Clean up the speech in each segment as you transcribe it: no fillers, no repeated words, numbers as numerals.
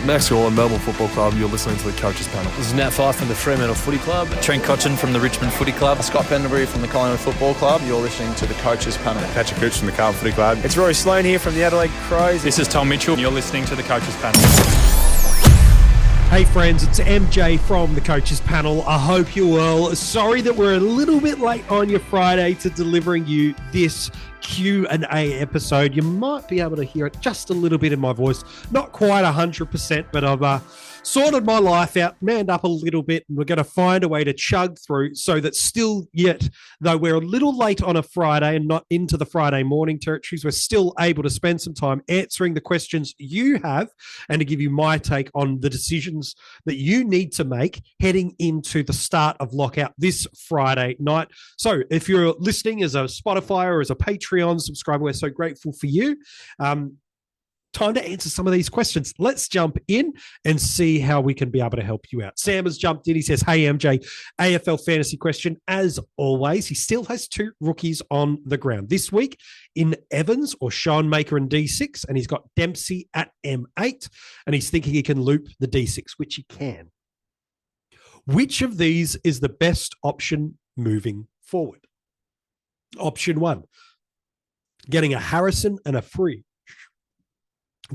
Max Gorlin, Melbourne Football Club. You're listening to the Coaches Panel. This is Nat Fyfe from the Fremantle Footy Club. Trent Cotchin from the Richmond Footy Club. Scott Pendlebury from the Collingwood Football Club. You're listening to the Coaches Panel. Patrick Cooch from the Carlton Footy Club. It's Rory Sloane here from the Adelaide Crows. This is Tom Mitchell. You're listening to the Coaches Panel. Hey friends, it's MJ from the Coaches Panel. I hope you're well. Sorry that we're a little bit late on your Friday to delivering you this Q&A episode. You might be able to hear it just a little bit in my voice. Not quite 100%, but I've sorted my life out, manned up a little bit, and we're going to find a way to chug through so that still yet, though we're a little late on a Friday and not into the Friday morning territories, we're still able to spend some time answering the questions you have and to give you my take on the decisions that you need to make heading into the start of lockout this Friday night. So if you're listening as a Spotify or as a Patreon subscriber, we're so grateful for you. Time to answer some of these questions. Let's jump in and see how we can be able to help you out. Sam has jumped in. He says, hey, MJ, AFL fantasy question. As always, he still has two rookies on the ground. This week in Evans or Sean Maker in D6, and he's got Dempsey at M8, and he's thinking he can loop the D6, which he can. Which of these is the best option moving forward? Option one, getting a Harrison and a Free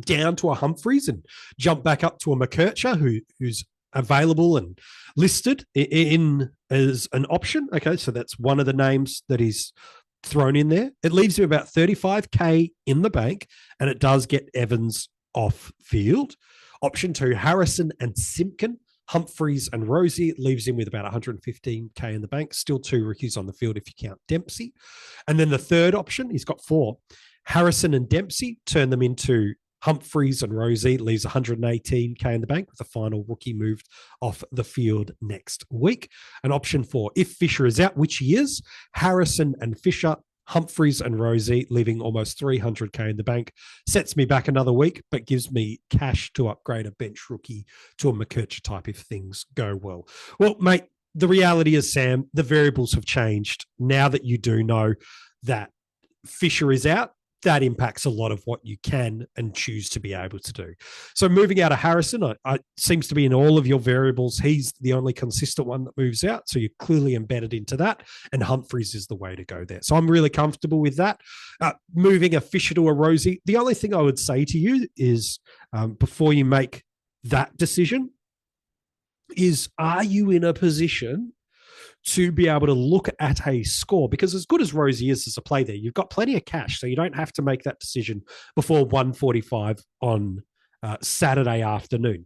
down to a Humphreys and jump back up to a McKercher who's available and listed in as an option. Okay, so that's one of the names that he's thrown in there. It leaves him about 35K in the bank, and it does get Evans off field. Option two, Harrison and Simpkin. Humphreys and Rosie leaves him with about 115K in the bank. Still two rookies on the field if you count Dempsey. And then the third option, he's got four. Harrison and Dempsey, turn them into Humphreys and Rosie, leaves 118K in the bank with the final rookie moved off the field next week. And option four, if Fisher is out, which he is, Harrison and Fisher, Humphreys and Rosie, leaving almost 300K in the bank. Sets me back another week, but gives me cash to upgrade a bench rookie to a McKercher type if things go well. Well, mate, the reality is, Sam, the variables have changed. Now that you do know that Fisher is out, that impacts a lot of what you can and choose to be able to do. So moving out of Harrison, I seems to be in all of your variables. He's the only consistent one that moves out. So you're clearly embedded into that. And Humphreys is the way to go there. So I'm really comfortable with that. Moving a Fisher to a Rosie, the only thing I would say to you is before you make that decision is, are you in a position to be able to look at a score? Because as good as Rosie is as a play there, you've got plenty of cash, so you don't have to make that decision before 1:45 on Saturday afternoon.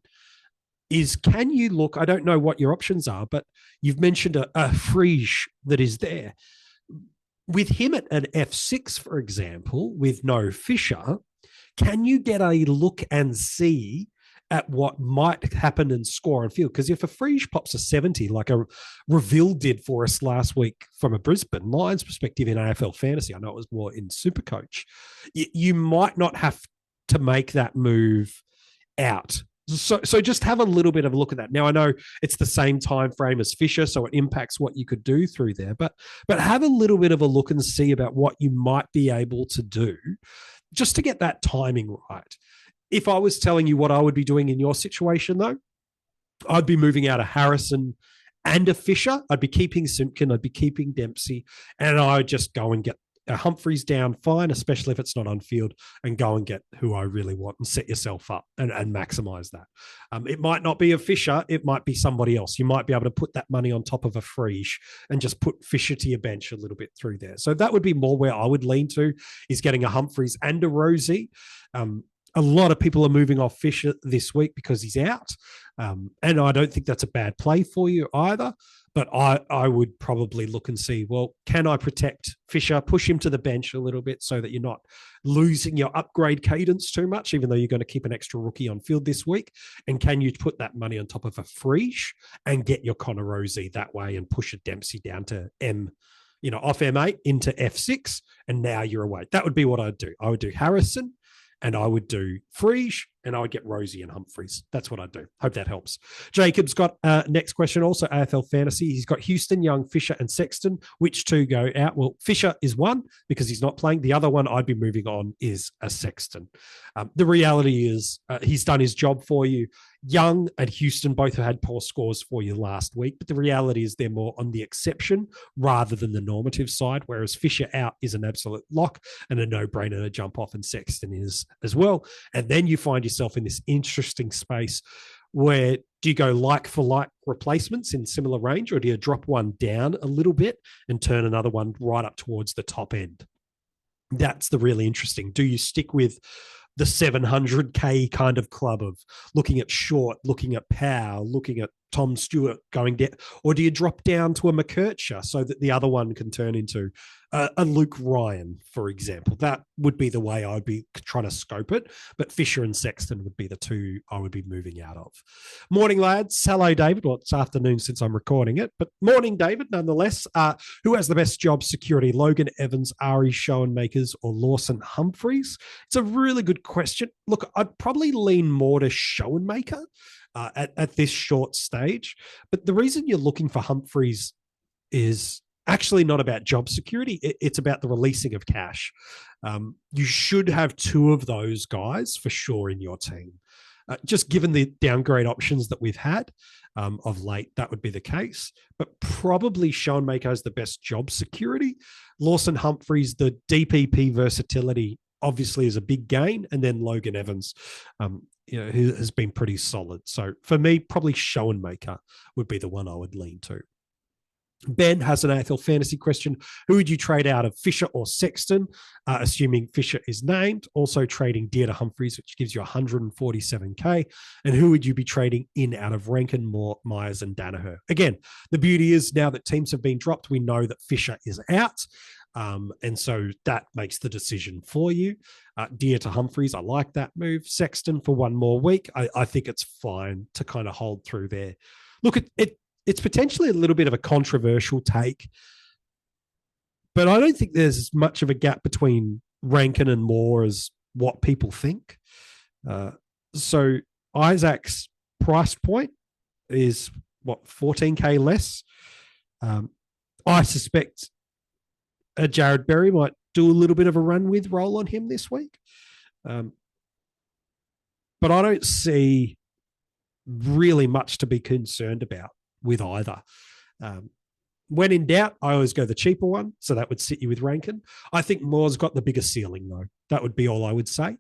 Can you look, I don't know what your options are, but you've mentioned a Frege that is there. With him at an F6, for example, with no Fisher, can you get a look and see at what might happen and score on field? Because if a Frege pops a 70, like a Reveal did for us last week from a Brisbane Lions perspective in AFL fantasy, I know it was more in Supercoach, you might not have to make that move out. So just have a little bit of a look at that. Now, I know it's the same time frame as Fisher, so it impacts what you could do through there, but have a little bit of a look and see about what you might be able to do just to get that timing right. If I was telling you what I would be doing in your situation, though, I'd be moving out a Harrison and a Fisher. I'd be keeping Simpkin. I'd be keeping Dempsey. And I'd just go and get a Humphreys down fine, especially if it's not on field, and go and get who I really want and set yourself up and maximize that. It might not be a Fisher. It might be somebody else. You might be able to put that money on top of a Frege and just put Fisher to your bench a little bit through there. So that would be more where I would lean to, is getting a Humphreys and a Rosie. A lot of people are moving off Fisher this week because he's out. And I don't think that's a bad play for you either. But I would probably look and see, well, can I protect Fisher, push him to the bench a little bit so that you're not losing your upgrade cadence too much, even though you're going to keep an extra rookie on field this week? And can you put that money on top of a Frege and get your Connor Rosie that way and push a Dempsey down to off M8 into F6, and now you're away? That would be what I'd do. I would do Harrison and I would do Friese, and I would get Rosie and Humphreys. That's what I'd do. Hope that helps. Jacob's got next question, also AFL Fantasy. He's got Houston, Young, Fisher, and Sexton. Which two go out? Well, Fisher is one because he's not playing. The other one I'd be moving on is a Sexton. The reality is he's done his job for you. Young and Houston both have had poor scores for you last week, but the reality is they're more on the exception rather than the normative side, whereas Fisher out is an absolute lock and a no-brainer to jump off, and Sexton is as well. And then you find yourself in this interesting space where do you go like for like replacements in similar range, or do you drop one down a little bit and turn another one right up towards the top end? That's the really interesting. Do you stick with the 700K kind of club of looking at Short, looking at Powell, looking at Tom Stewart going down, or do you drop down to a McKercher so that the other one can turn into a Luke Ryan, for example? That would be the way I'd be trying to scope it, but Fisher and Sexton would be the two I would be moving out of. Morning, lads. Hello, David. Well, it's afternoon since I'm recording it, but morning, David, nonetheless. Who has the best job security, Logan Evans, Ari Schoenmakers, or Lawson Humphreys? It's a really good question. Look, I'd probably lean more to Schoenmaker at this short stage. But the reason you're looking for Humphreys is actually not about job security. It's about the releasing of cash. You should have two of those guys for sure in your team. Just given the downgrade options that we've had of late, that would be the case. But probably Schoenmaker is the best job security. Lawson Humphreys, the DPP versatility obviously is a big gain. And then Logan Evans, who has been pretty solid. So for me, probably Schoenmaker would be the one I would lean to. Ben has an AFL fantasy question. Who would you trade out of, Fisher or Sexton? Assuming Fisher is named. Also trading Deer to Humphreys, which gives you 147K. And who would you be trading in out of Rankin, Moore, Myers, and Danaher? Again, the beauty is now that teams have been dropped, we know that Fisher is out. And so that makes the decision for you. Deer to Humphreys, I like that move. Sexton for one more week. I think it's fine to kind of hold through there. Look, it's potentially a little bit of a controversial take, but I don't think there's as much of a gap between Rankin and Moore as what people think. So Isaac's price point is, 14K less? I suspect Jared Berry might do a little bit of a run with roll on him this week. But I don't see really much to be concerned about with either. When in doubt, I always go the cheaper one, so that would sit you with Rankin. I think Moore's got the bigger ceiling, though. That would be all I would say.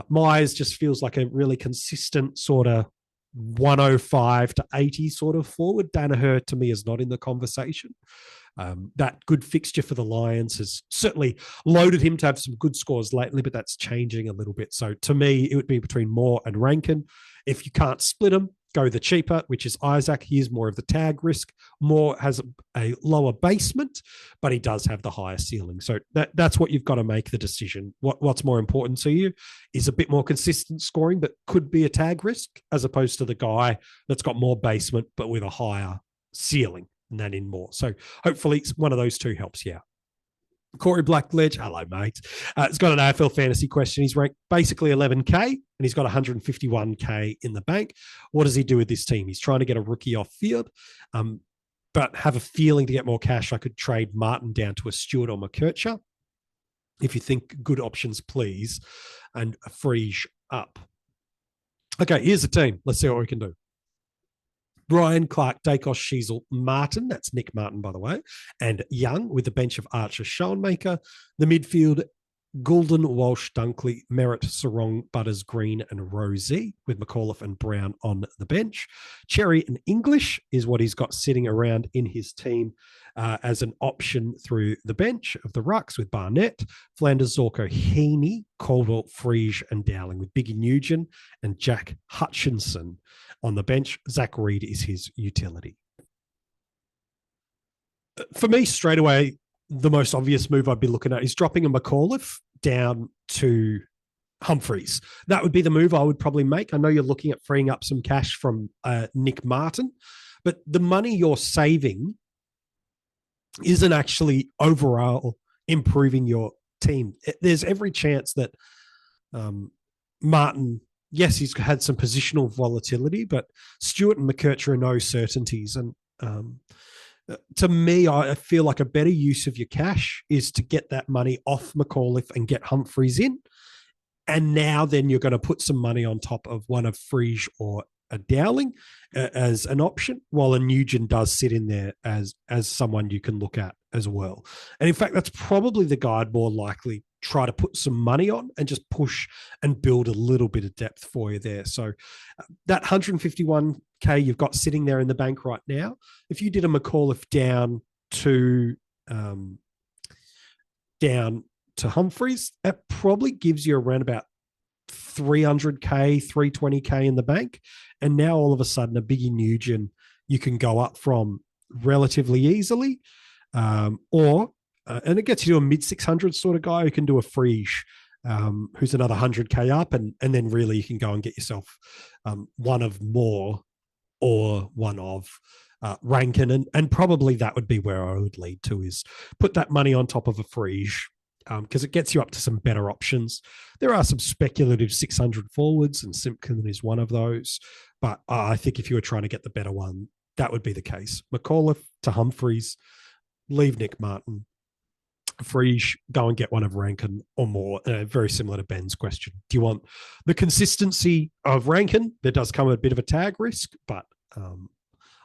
Myers just feels like a really consistent sort of 105 to 80 sort of forward. Danaher, to me, is not in the conversation. That good fixture for the Lions has certainly loaded him to have some good scores lately, but that's changing a little bit. So to me, it would be between Moore and Rankin. If you can't split them, go the cheaper, which is Isaac. He is more of the tag risk. Moore has a lower basement, but he does have the higher ceiling. So that's what you've got to make the decision. What's more important to you is a bit more consistent scoring, but could be a tag risk, as opposed to the guy that's got more basement, but with a higher ceiling than in Moore. So hopefully one of those two helps you out. Corey Blackledge, hello, mate. He's got an AFL fantasy question. He's ranked basically 11K and he's got 151K in the bank. What does he do with this team? He's trying to get a rookie off field, but have a feeling to get more cash. I could trade Martin down to a Stewart or McKercher. If you think good options, please, and a Friese up. Okay, here's the team. Let's see what we can do. Brian, Clark, Dacos, Sheasel, Martin, that's Nick Martin, by the way, and Young with the bench of Archer, Schoenmaker. The midfield, Goulden, Walsh, Dunkley, Merritt, Sarong, Butters, Green, and Rosie, with McAuliffe and Brown on the bench. Cherry and English is what he's got sitting around in his team as an option through the bench of the rucks, with Barnett, Flanders, Zorko, Heaney, Caldwell, Friese, and Dowling, with Biggie Nugent and Jack Hutchinson on the bench. Zach Reed is his utility. For me, straight away, the most obvious move I'd be looking at is dropping a McAuliffe down to Humphreys. That would be the move I would probably make. I know you're looking at freeing up some cash from Nick Martin, but the money you're saving isn't actually overall improving your team. There's every chance that Martin, yes, he's had some positional volatility, but Stewart and McKercher are no certainties. And to me, I feel like a better use of your cash is to get that money off McAuliffe and get Humphreys in. And now then you're going to put some money on top of one of Frege or a Dowling as an option, while a Nugent does sit in there as someone you can look at as well. And in fact, that's probably the guy I'd more likely try to put some money on and just push and build a little bit of depth for you there. So that 151K you've got sitting there in the bank right now, if you did a McAuliffe down to Humphreys, that probably gives you around about 300K, 320K in the bank. And now all of a sudden a Biggie Nugent you can go up from relatively easily, and it gets you to a mid 600 sort of guy who can do a Frege, who's another 100K up, and then really you can go and get yourself one of Moore or one of Rankin, and probably that would be where I would lead to, is put that money on top of a Frege, because it gets you up to some better options. There are some speculative 600 forwards, and Simpkin is one of those. But I think if you were trying to get the better one, that would be the case. McAuliffe to Humphreys, leave Nick Martin. Frege, go and get one of Rankin or more. Very similar to Ben's question. Do you want the consistency of Rankin? There does come a bit of a tag risk, but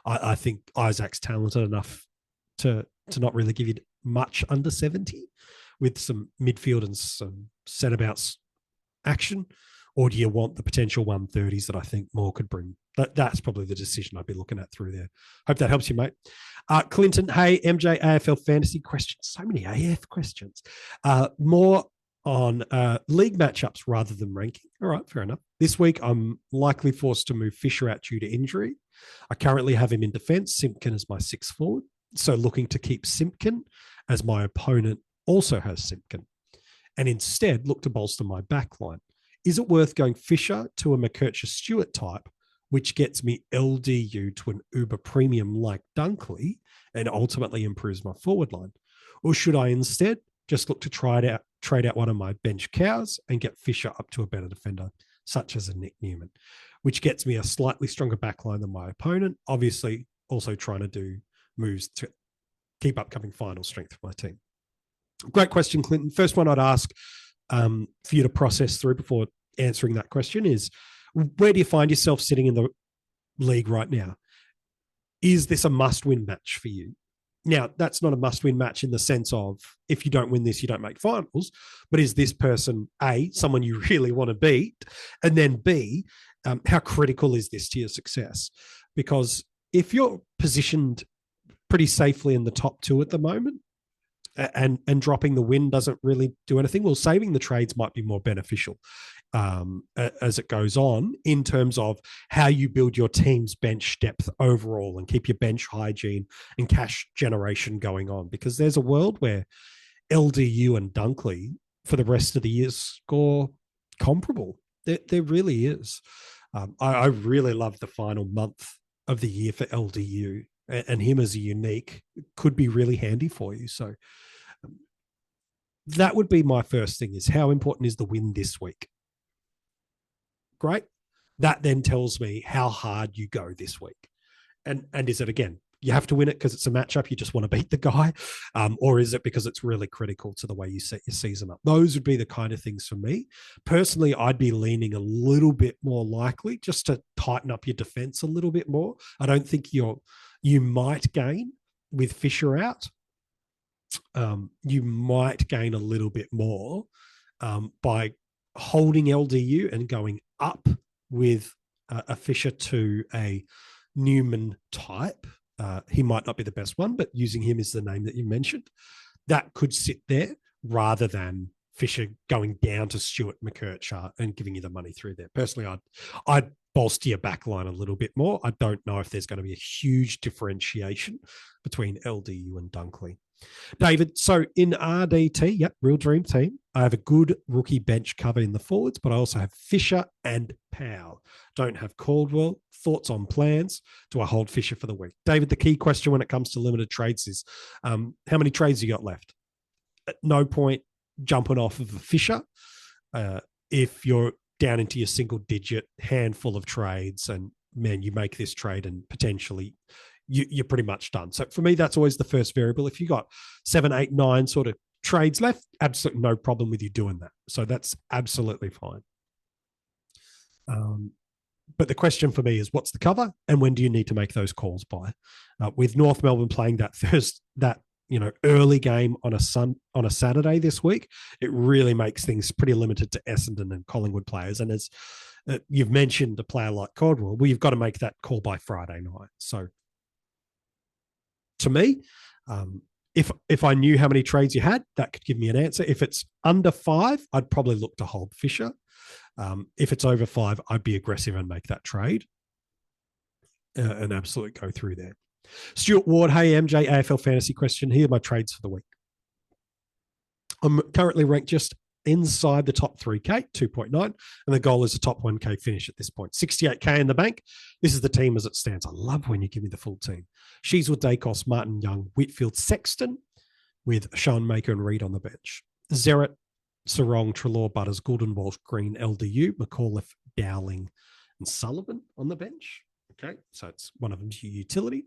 I think Isaac's talented enough to not really give you much under 70 with some midfield and some centre-bouts action. Or do you want the potential 130s that I think Moore could bring? That's probably the decision I'd be looking at through there. Hope that helps you, mate. Clinton, hey, MJ AFL fantasy questions. So many AF questions. More on league matchups rather than ranking. All right, fair enough. This week, I'm likely forced to move Fisher out due to injury. I currently have him in defence. Simpkin is my sixth forward. So looking to keep Simpkin, as my opponent also has Simpkin, and instead look to bolster my backline. Is it worth going Fisher to a McKercher Stewart type, which gets me LDU to an uber premium like Dunkley and ultimately improves my forward line? Or should I instead just look to trade out one of my bench cows and get Fisher up to a better defender, such as a Nick Newman, which gets me a slightly stronger backline than my opponent? Obviously, also trying to do moves to keep upcoming final strength for my team. Great question, Clinton. First one I'd ask for you to process through before answering that question is, where do you find yourself sitting in the league right now? Is this a must-win match for you? Now, that's not a must-win match in the sense of if you don't win this, you don't make finals, but is this person, A, someone you really want to beat, and then B, how critical is this to your success? Because if you're positioned pretty safely in the top two at the moment, and dropping the win doesn't really do anything, well, saving the trades might be more beneficial as it goes on in terms of how you build your team's bench depth overall and keep your bench hygiene and cash generation going on. Because there's a world where LDU and Dunkley for the rest of the year score comparable. There really is. I really love the final month of the year for LDU, and him as a unique could be really handy for you. So that would be my first thing, is how important is the win this week? Great. That then tells me how hard you go this week. And is it, again, you have to win it because it's a matchup, you just want to beat the guy? Or is it because it's really critical to the way you set your season up? Those would be the kind of things for me. Personally, I'd be leaning a little bit more likely just to tighten up your defense a little bit more. I don't think you might gain with Fisher out. You might gain a little bit more by holding LDU and going up with a Fisher to a Newman type. He might not be the best one, but using him as the name that you mentioned, that could sit there rather than Fisher going down to Stewart McKercher and giving you the money through there. Personally, I'd bolster your backline a little bit more. I don't know if there's going to be a huge differentiation between LDU and Dunkley. David, so in RDT, yep, real dream team, I have a good rookie bench cover in the forwards, but I also have Fisher and Powell. Don't have Caldwell. Thoughts on plans? Do I hold Fisher for the week? David, the key question when it comes to limited trades is how many trades you got left? At no point jumping off of a Fisher. if you're down into your single digit handful of trades and man, you make this trade and potentially you're pretty much done. So for me, that's always the first variable. If you got 7, 8, 9 sort of trades left, absolutely no problem with you doing that. So that's absolutely fine. But the question for me is, what's the cover, and when do you need to make those calls by? With North Melbourne playing that early game on a Saturday this week, it really makes things pretty limited to Essendon and Collingwood players. And as you've mentioned, a player like Caldwell, well, you've got to make that call by Friday night. So to me, if I knew how many trades you had, that could give me an answer. If it's under 5, I'd probably look to hold Fisher. If it's over 5, I'd be aggressive and make that trade and absolutely go through there. Stuart Ward, hey MJ, AFL fantasy question. Here are my trades for the week. I'm currently ranked just inside the top 3K, 2.9, and the goal is a top 1K finish at this point. 68K in the bank. This is the team as it stands. I love when you give me the full team. Sheaswood, Dacos, Martin Young, Whitfield, Sexton, with Sean Maker and Reid on the bench. Zerrett, Sarong, Treloar, Butters, Goulden, Walsh, Green, LDU, McAuliffe, Dowling, and Sullivan on the bench. Okay, so it's one of them's utility.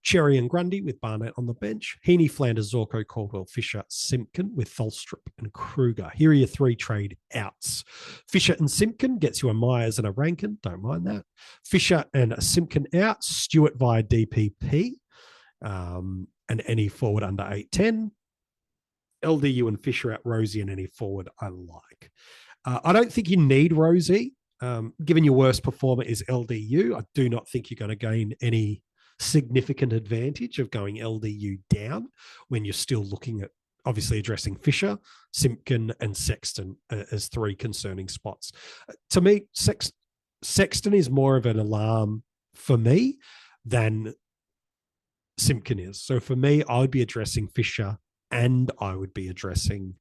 Cherry and Grundy with Barnett on the bench. Heaney, Flanders, Zorko, Caldwell, Fisher, Simpkin with Tholstrup and Kruger. Here are your 3 trade outs. Fisher and Simpkin gets you a Myers and a Rankin. Don't mind that. Fisher and a Simpkin out. Stewart via DPP. And any forward under 8'10". LDU and Fisher out. Rosie and any forward I like. I don't think you need Rosie. Given your worst performer is LDU, I do not think you're going to gain any significant advantage of going LDU down when you're still looking at obviously addressing Fisher, Simpkin, and Sexton as 3 concerning spots. To me, Sexton is more of an alarm for me than Simpkin is. So for me, I would be addressing Fisher and I would be addressing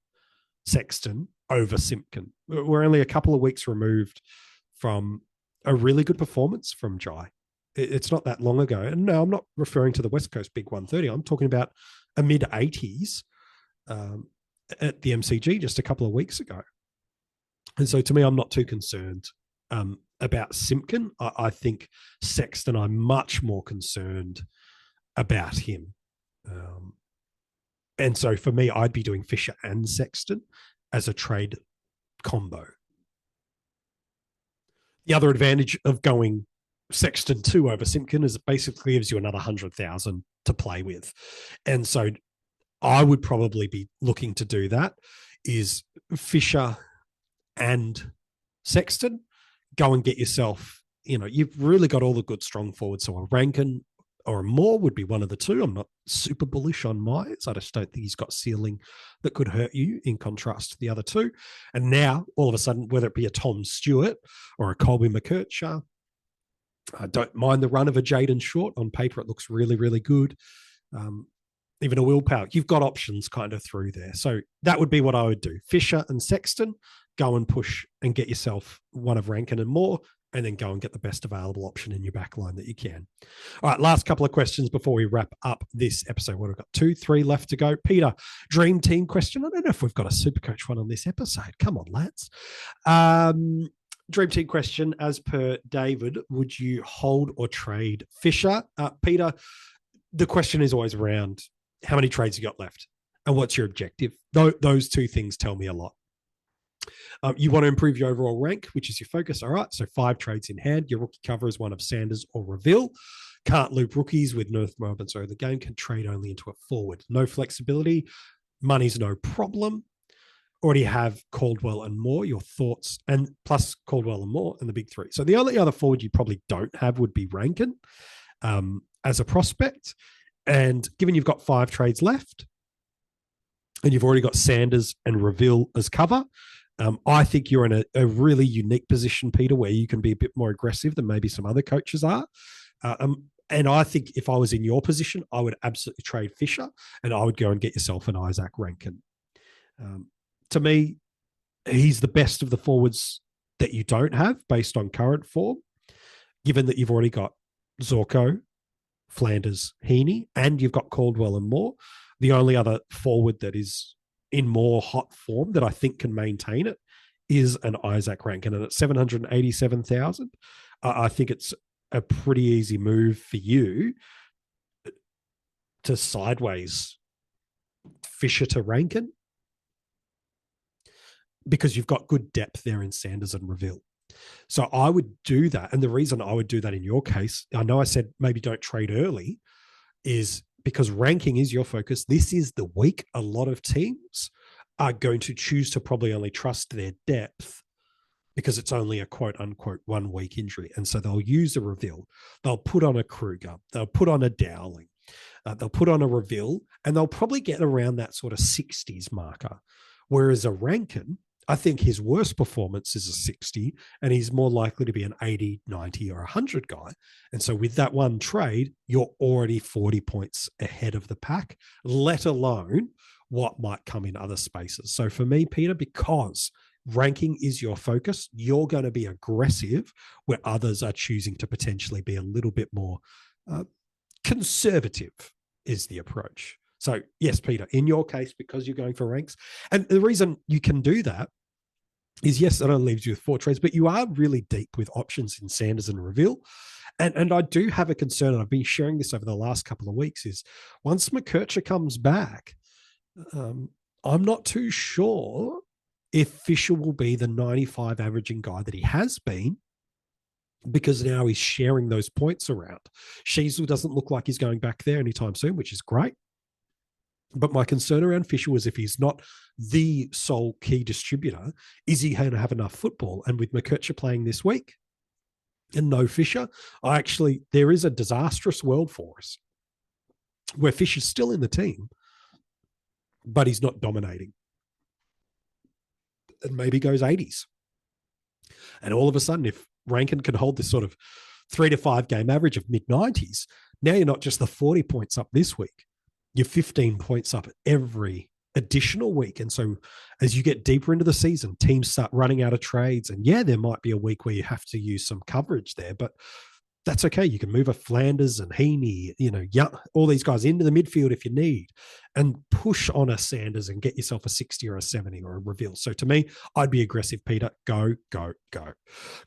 Sexton over Simpkin. We're only a couple of weeks removed from a really good performance from Jai. It's not that long ago. And no, I'm not referring to the West Coast Big 130. I'm talking about a mid-80s at the MCG just a couple of weeks ago. And so to me, I'm not too concerned about Simpkin. I think Sexton, I'm much more concerned about him. And so for me, I'd be doing Fisher and Sexton as a trade combo. The other advantage of going Sexton 2 over Simpkin is it basically gives you another 100,000 to play with. And so I would probably be looking to do that is Fisher and Sexton. Go and get yourself, you've really got all the good strong forwards. So a Rankin or a Moore would be one of the 2. I'm not super bullish on Myers. I just don't think he's got ceiling that could hurt you in contrast to the other 2. And now, all of a sudden, whether it be a Tom Stewart or a Colby McKertshaw, I don't mind the run of a Jaden Short. On paper, it looks really, really good. Even a Will Powell. You've got options kind of through there. So that would be what I would do. Fisher and Sexton, go and push and get yourself one of Rankin and Moore, and then go and get the best available option in your back line that you can. All right, last couple of questions before we wrap up this episode. We've got 2, 3 left to go. Peter, dream team question. I don't know if we've got a Supercoach one on this episode. Come on, lads. Dream team question, as per David, would you hold or trade Fisher? Peter, the question is always around how many trades you got left and what's your objective. Those 2 things tell me a lot. You want to improve your overall rank, which is your focus. All right, so 5 trades in hand. Your rookie cover is one of Sanders or Reveal. Can't loop rookies with North Melbourne, so the game can trade only into a forward. No flexibility. Money's no problem. Already have Caldwell and Moore. Your thoughts, and plus Caldwell and Moore and the big 3. So the only other forward you probably don't have would be Rankin as a prospect. And given you've got 5 trades left and you've already got Sanders and Reveal as cover, I think you're in a really unique position, Peter, where you can be a bit more aggressive than maybe some other coaches are. And I think if I was in your position, I would absolutely trade Fisher and I would go and get yourself an Isaac Rankin. To me, he's the best of the forwards that you don't have based on current form, given that you've already got Zorko, Flanders, Heaney, and you've got Caldwell and Moore. The only other forward that is in more hot form that I think can maintain it is an Isaac Rankin, and at 787,000, I think it's a pretty easy move for you to sideways Fisher to Rankin, because you've got good depth there in Sanders and Reveal. So I would do that. And the reason I would do that in your case, I know I said maybe don't trade early, is because ranking is your focus. This is the week a lot of teams are going to choose to probably only trust their depth because it's only a quote unquote 1 week injury. And so they'll use a Reveal. They'll put on a Kruger. They'll put on a Dowling. They'll put on a Reveal, and they'll probably get around that sort of 60s marker. Whereas a Rankin, I think his worst performance is a 60, and he's more likely to be an 80, 90, or 100 guy. And so with that one trade, you're already 40 points ahead of the pack, let alone what might come in other spaces. So for me, Peter, because ranking is your focus, you're going to be aggressive where others are choosing to potentially be a little bit more conservative is the approach. So yes, Peter, in your case, because you're going for ranks, and the reason you can do that is, yes, that only leaves you with 4 trades, but you are really deep with options in Sanders and Reveal. And I do have a concern, and I've been sharing this over the last couple of weeks, is once McKercher comes back, I'm not too sure if Fisher will be the 95 averaging guy that he has been, because now he's sharing those points around. Sheasel doesn't look like he's going back there anytime soon, which is great. But my concern around Fisher was, if he's not the sole key distributor, is he going to have enough football? And with McKercher playing this week and no Fisher, there is a disastrous world for us where Fisher's still in the team, but he's not dominating. And maybe goes 80s. And all of a sudden, if Rankin can hold this sort of 3 to 5 game average of mid-90s, now you're not just the 40 points up this week, you're 15 points up every additional week. And so as you get deeper into the season, teams start running out of trades. And yeah, there might be a week where you have to use some coverage there, but that's okay. You can move a Flanders and Heaney, all these guys into the midfield if you need, and push on a Sanders and get yourself a 60 or a 70 or a Reveal. So to me, I'd be aggressive, Peter. Go, go, go.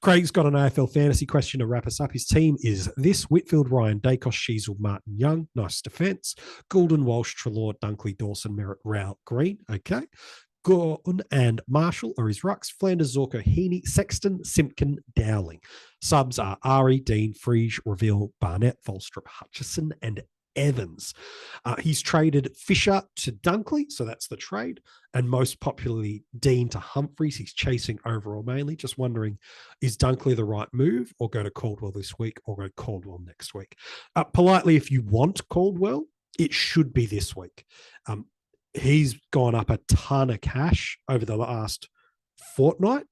Craig's got an AFL fantasy question to wrap us up. His team is this: Whitfield, Ryan, Dacos, Sheasel, Martin Young. Nice defense. Goulden, Walsh, Treloar, Dunkley, Dawson, Merritt, Rowell, Green. Okay. Gordon and Marshall are his rucks. Flanders, Zorko, Heaney, Sexton, Simpkin, Dowling. Subs are Ari, Dean, Friege, Reveal, Barnett, Volstrup, Hutchison, and Evans. He's traded Fisher to Dunkley, so that's the trade, and most popularly Dean to Humphreys. He's chasing overall mainly. Just wondering, is Dunkley the right move, or go to Caldwell this week, or go Caldwell next week? Politely, if you want Caldwell, it should be this week. He's gone up a ton of cash over the last fortnight.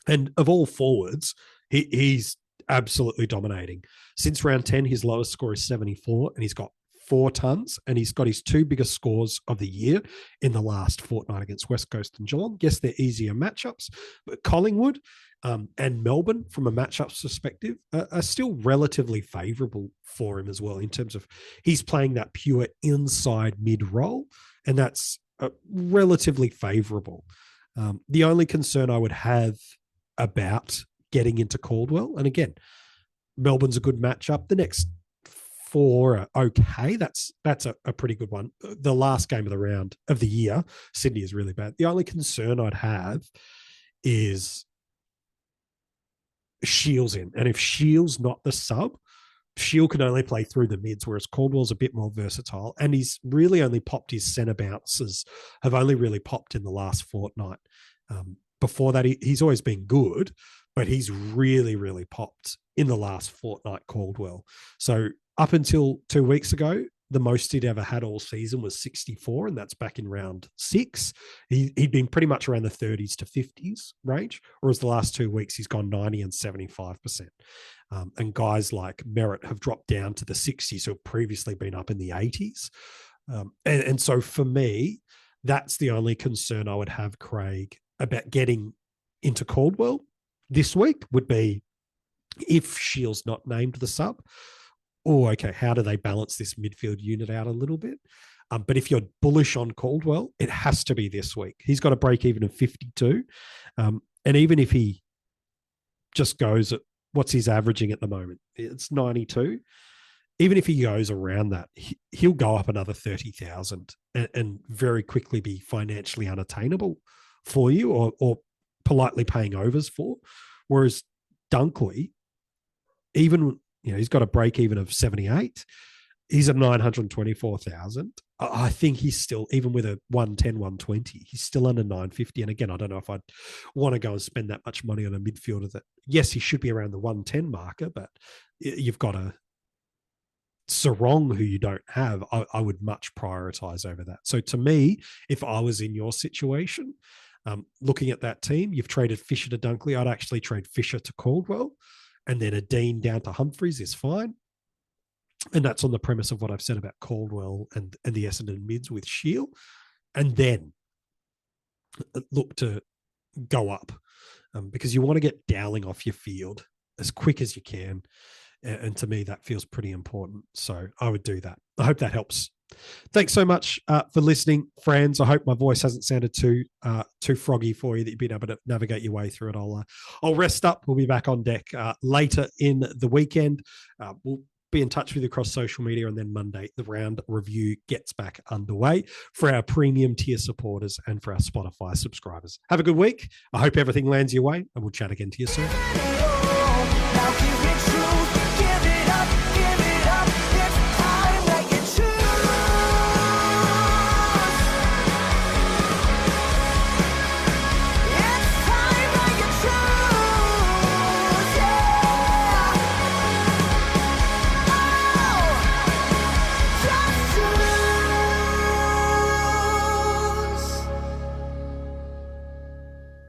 And of all forwards, he's absolutely dominating. Since round 10, his lowest score is 74, and he's got 4 tons, and he's got his 2 biggest scores of the year in the last fortnight against West Coast and Geelong. Yes, they're easier matchups, but Collingwood and Melbourne, from a matchups perspective, are still relatively favourable for him as well, in terms of he's playing that pure inside mid role, and that's relatively favourable. The only concern I would have about getting into Caldwell, and again, Melbourne's a good matchup. The next 4 are okay. That's a pretty good one. The last game of the round of the year, Sydney is really bad. The only concern I'd have is Shields in. And if Shields not the sub, Shield can only play through the mids, whereas Caldwell's a bit more versatile. And he's really only popped his centre bounces, have only really popped in the last fortnight. Before that, he's always been good, but he's really, really popped in the last fortnight, Caldwell. So up until 2 weeks ago, the most he'd ever had all season was 64, and that's back in round 6. He'd been pretty much around the 30s to 50s range, whereas the last 2 weeks he's gone 90 and 75%. And guys like Merritt have dropped down to the 60s, who have previously been up in the 80s. And so for me, that's the only concern I would have, Craig, about getting into Caldwell this week, would be if Shields not named the sub. Oh, okay, how do they balance this midfield unit out a little bit? But if you're bullish on Caldwell, it has to be this week. He's got a break even of 52. And even if he just goes at what's he's averaging at the moment, it's 92. Even if he goes around that, he'll go up another 30,000 and very quickly be financially unattainable for you or politely paying overs for. Whereas Dunkley, even, he's got a break even of 78. He's at 924,000. I think he's still, even with a 110, 120, he's still under 950. And again, I don't know if I'd want to go and spend that much money on a midfielder that, yes, he should be around the 110 marker, but you've got a Sarong who you don't have. I would much prioritize over that. So to me, if I was in your situation, looking at that team, you've traded Fisher to Dunkley. I'd actually trade Fisher to Caldwell, and then a Dean down to Humphreys is fine. And that's on the premise of what I've said about Caldwell and the Essendon mids with Shield. And then look to go up because you want to get Dowling off your field as quick as you can. And to me, that feels pretty important. So I would do that. I hope that helps. Thanks so much for listening, friends. I hope my voice hasn't sounded too froggy for you, that you've been able to navigate your way through it. I'll rest up. We'll be back on deck later in the weekend. We'll be in touch with you across social media, and then Monday, the round review gets back underway for our premium tier supporters and for our Spotify subscribers. Have a good week. I hope everything lands your way, and we'll chat again to you soon.